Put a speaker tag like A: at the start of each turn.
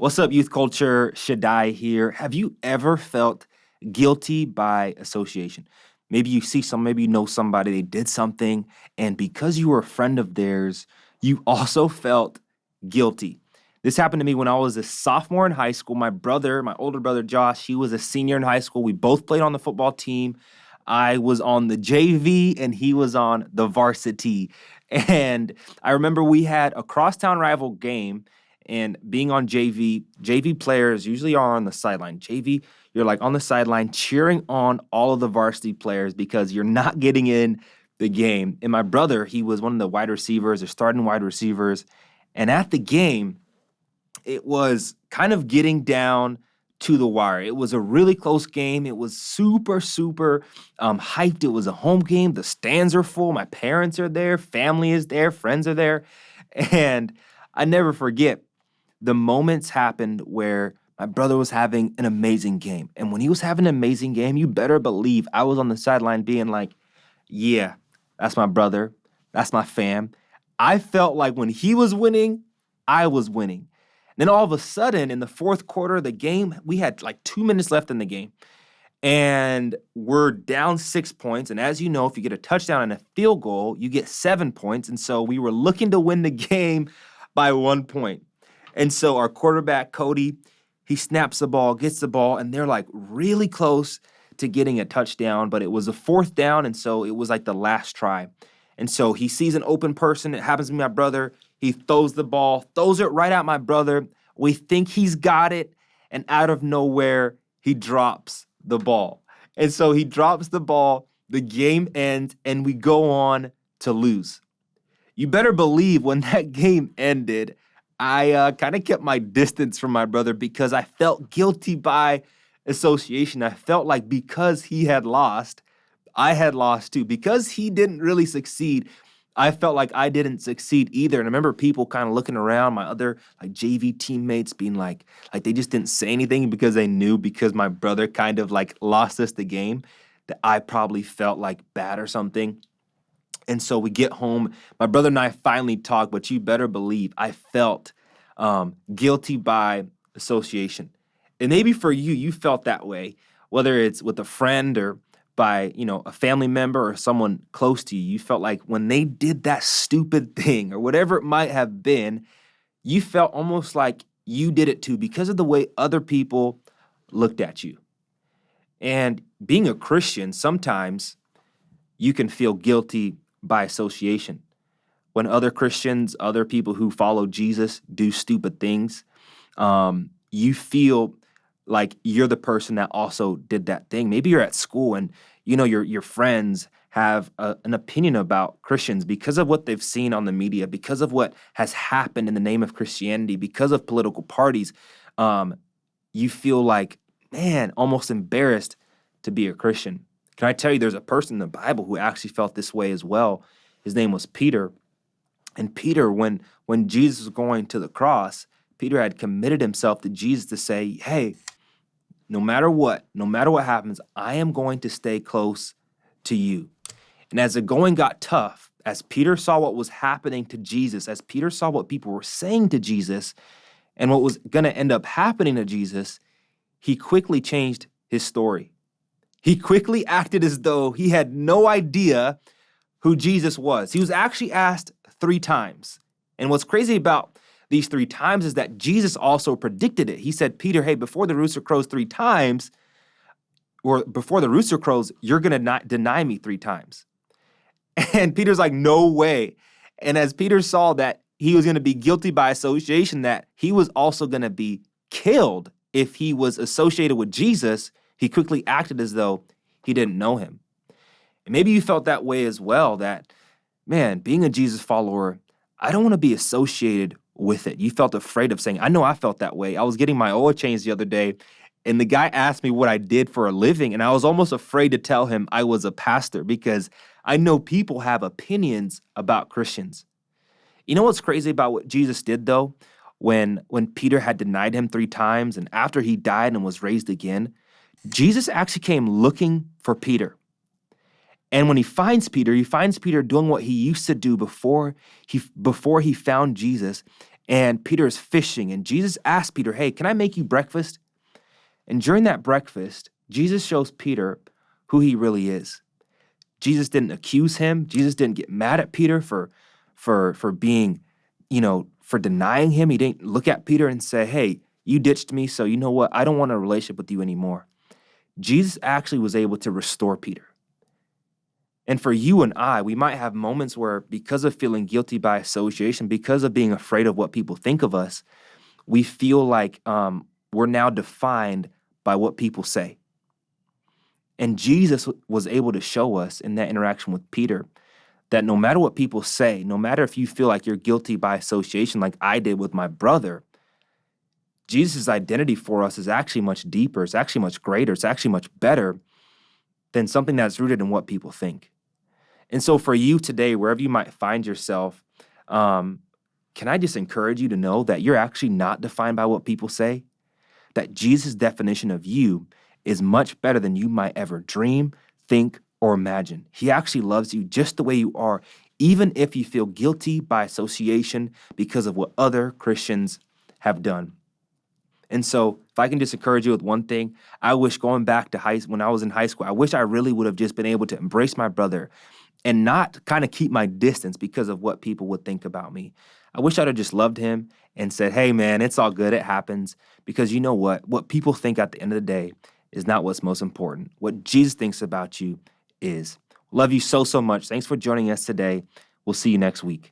A: What's up, youth culture? Shaddai here. Have you ever felt guilty by association? Maybe you see maybe you know somebody, they did something, and because you were a friend of theirs, you also felt guilty. This happened to me when I was a sophomore in high school. My older brother Josh, he was a senior in high school. We both played on the football team. I was on the JV and he was on the varsity. And I remember we had a crosstown rival game, and being on JV players usually are on the sideline. JV, you're like on the sideline cheering on all of the varsity players because you're not getting in the game. And my brother, he was one of the wide receivers or starting wide receivers. And at the game, it was kind of getting down to the wire. It was a really close game. It was super hyped. It was a home game. The stands are full. My parents are there. Family is there. Friends are there. And I never forget the moments happened where my brother was having an amazing game. And when he was having an amazing game, you better believe I was on the sideline being like, yeah, that's my brother. That's my fam. I felt like when he was winning, I was winning. Then all of a sudden, in the fourth quarter of the game, we had like 2 minutes left in the game. And we're down 6 points. And as you know, if you get a touchdown and a field goal, you get 7 points. And so we were looking to win the game by 1 point. And so our quarterback, Cody, he snaps the ball, gets the ball, and they're like really close to getting a touchdown. But it was a fourth down, and so it was like the last try. And so he sees an open person. It happens to be my brother. He throws the ball, throws it right at my brother. We think he's got it, and out of nowhere, he drops the ball. And so he drops the ball, the game ends, and we go on to lose. You better believe when that game ended, I kind of kept my distance from my brother because I felt guilty by association. I felt like because he had lost, I had lost too. Because he didn't really succeed, I felt like I didn't succeed either. And I remember people kind of looking around, my other like JV teammates being like they just didn't say anything because they knew because my brother kind of like lost us the game that I probably felt like bad or something. And so we get home. My brother and I finally talked, but you better believe I felt guilty by association. And maybe for you, you felt that way, whether it's with a friend or by, a family member or someone close to you. You felt like when they did that stupid thing or whatever it might have been, you felt almost like you did it too because of the way other people looked at you. And being a Christian, sometimes you can feel guilty by association. When other Christians, other people who follow Jesus do stupid things, you feel like you're the person that also did that thing. Maybe you're at school and your friends have an opinion about Christians because of what they've seen on the media, because of what has happened in the name of Christianity, because of political parties. You feel like, man, almost embarrassed to be a Christian. Can I tell you, there's a person in the Bible who actually felt this way as well. His name was Peter. And Peter, when Jesus was going to the cross, Peter had committed himself to Jesus to say, hey, no matter what happens, I am going to stay close to you. And as the going got tough, as Peter saw what was happening to Jesus, as Peter saw what people were saying to Jesus and what was going to end up happening to Jesus, he quickly changed his story. He quickly acted as though he had no idea who Jesus was. He was actually asked 3 times. And what's crazy about these 3 times is that Jesus also predicted it. He said, Peter, hey, before the rooster crows 3 times, or before the rooster crows, you're going to deny me 3 times. And Peter's like, no way. And as Peter saw that he was going to be guilty by association, that he was also going to be killed if he was associated with Jesus, he quickly acted as though he didn't know him. And maybe you felt that way as well, that, man, being a Jesus follower, I don't want to be associated with it. You felt afraid of saying, I know I felt that way. I was getting my oil changed the other day, and the guy asked me what I did for a living, and I was almost afraid to tell him I was a pastor because I know people have opinions about Christians. You know what's crazy about what Jesus did, though? When Peter had denied him 3 times, and after he died and was raised again, Jesus actually came looking for Peter. And when he finds Peter doing what he used to do before he found Jesus. and Peter is fishing, and Jesus asked Peter, hey, can I make you breakfast? And during that breakfast, Jesus shows Peter who he really is. Jesus didn't accuse him. Jesus didn't get mad at Peter for being, for denying him. He didn't look at Peter and say, hey, you ditched me, so you know what? I don't want a relationship with you anymore. Jesus actually was able to restore Peter. And for you and I, we might have moments where, because of feeling guilty by association, because of being afraid of what people think of us, we feel like we're now defined by what people say. And Jesus was able to show us in that interaction with Peter that no matter what people say, no matter if you feel like you're guilty by association like I did with my brother, Jesus' identity for us is actually much deeper. It's actually much greater. It's actually much better than something that's rooted in what people think. And so for you today, wherever you might find yourself, can I just encourage you to know that you're actually not defined by what people say? That Jesus' definition of you is much better than you might ever dream, think, or imagine. He actually loves you just the way you are, even if you feel guilty by association because of what other Christians have done. And so if I can just encourage you with one thing, I wish going back to when I was in high school, I wish I really would have just been able to embrace my brother and not kind of keep my distance because of what people would think about me. I wish I'd have just loved him and said, hey, man, it's all good. It happens. Because you know what? What people think at the end of the day is not what's most important. What Jesus thinks about you is. Love you so, so much. Thanks for joining us today. We'll see you next week.